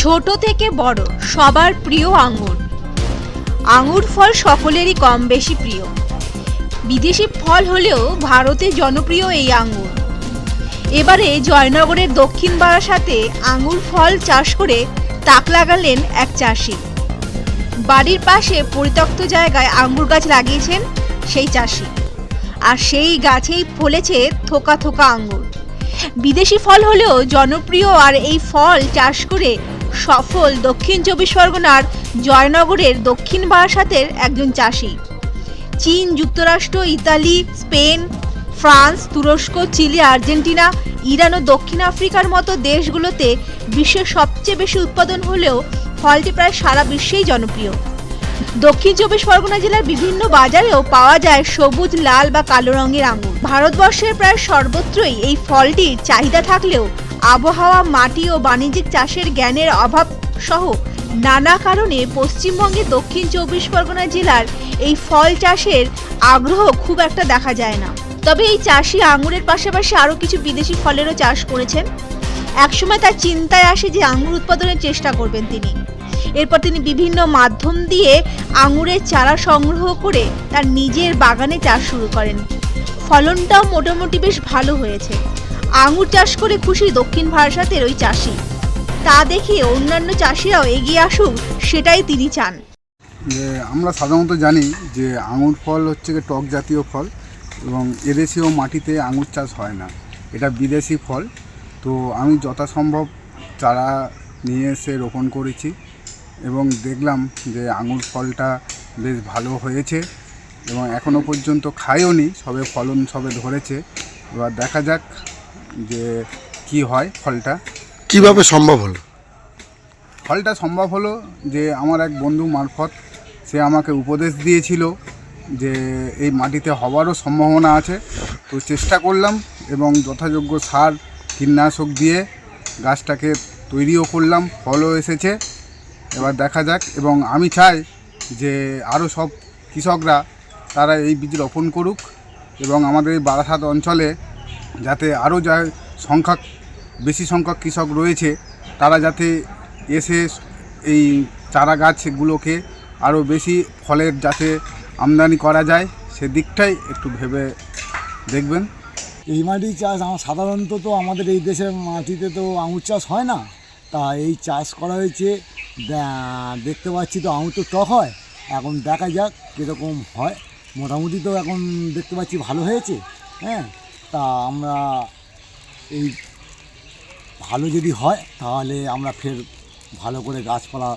ছোট থেকে বড় সবার প্রিয় আঙ্গুর। আঙ্গুর ফল সকলেরই কম বেশি প্রিয়। বিদেশি ফল হলেও ভারতে জনপ্রিয় এই আঙ্গুর। এবারে জয়নগরের দক্ষিণ বারাসাতে আঙ্গুর ফল চাষ করে তাক লাগালেন এক চাষি। বাড়ির পাশে পরিত্যক্ত জায়গায় আঙ্গুর গাছ লাগিয়েছেন সেই চাষি, আর সেই গাছেই ফলেছে থোকা থোকা আঙ্গুর। বিদেশি ফল হলেও জনপ্রিয় আর এই ফল চাষ করে সফল দক্ষিণ চব্বিশ পরগনার জয়নগরের দক্ষিণ বারাসাতের একজন চাষি। চীন, যুক্তরাষ্ট্র, ইতালি, স্পেন, ফ্রান্স, তুরস্ক, চিলি, আর্জেন্টিনা, ইরান ও দক্ষিণ আফ্রিকার মতো দেশগুলোতে বিশ্বের সবচেয়ে বেশি উৎপাদন হলেও ফলটি প্রায় সারা বিশ্বেই জনপ্রিয়। দক্ষিণ চব্বিশ পরগনা জেলার বিভিন্ন বাজারেও পাওয়া যায় সবুজ, লাল বা কালো রঙের আঙ্গুর। ভারতবর্ষের প্রায় সর্বত্রই এই ফলটির চাহিদা থাকলেও আবহাওয়া, মাটি ও বাণিজ্যিক চাষের জ্ঞানের অভাব সহ নানা কারণে পশ্চিমবঙ্গের দক্ষিণ চব্বিশ পরগনা জেলার এই ফল চাষের আগ্রহ খুব একটা দেখা যায় না। তবে এই চাষি আঙ্গুরের পাশাপাশি আরও কিছু বিদেশি ফলেরও চাষ করেছেন। একসময় তার চিন্তায় আসে যে আঙ্গুর উৎপাদনের চেষ্টা করবেন তিনি। এরপর তিনি বিভিন্ন মাধ্যম দিয়ে আঙ্গুরের চারা সংগ্রহ করে তার নিজের বাগানে চাষ শুরু করেন। ফলনটাও মোটামুটি বেশ ভালো হয়েছে। আঙ্গুর চাষ করে খুশি দক্ষিণ বারাসাতের ওই চাষি। তা দেখে অন্যান্য চাষিরাও এগিয়ে আসুক, সেটাই তিনি চান। আমরা সাধারণত জানি যে আঙুর ফল হচ্ছে টক জাতীয় ফল এবং এদেশীয় মাটিতে আঙুর চাষ হয় না, এটা বিদেশি ফল। তো আমি যথাসম্ভব চারা নিয়ে এসে রোপণ করেছি এবং দেখলাম যে আঙুর ফলটা বেশ ভালো হয়েছে এবং এখনও পর্যন্ত খাইও নি, সবে ফলন সবে ধরেছে। এবার দেখা যাক যে কি হয় ফলটা। কিভাবে সম্ভব হলো? ফলটা সম্ভব হলো যে আমার এক বন্ধু মারফত সে আমাকে উপদেশ দিয়েছিল যে এই মাটিতে হওয়ারও সম্ভাবনা আছে। তো চেষ্টা করলাম এবং যথাযোগ্য সার, কীটনাশক দিয়ে গাছটাকে তৈরিও করলাম, ফলও এসেছে। এবার দেখা যাক, এবং আমি চাই যে আরও সব কৃষকরা তারা এই বীজ রোপণ করুক এবং আমাদের এই বারাসাত অঞ্চলে যাতে আরও যা বেশি সংখ্যক কৃষক রয়েছে তারা যাতে এসে এই চারা গাছগুলোকে আরও বেশি ফলের যাতে আমদানি করা যায় সেদিকটাই একটু ভেবে দেখবেন। এই মাটি চাষ সাধারণত তো আমাদের এই দেশের মাটিতে তো আঙুর চাষ হয় না, তা এই চাষ করা হয়েছে। দেখতে পাচ্ছি তো আঙুর তো টক হয়, এখন দেখা যাক কীরকম হয়। মোটামুটি তো এখন দেখতে পাচ্ছি ভালো হয়েছে। হ্যাঁ, তা আমরা এই ভালো যদি হয় তাহলে আমরা ফের ভালো করে গাছপালা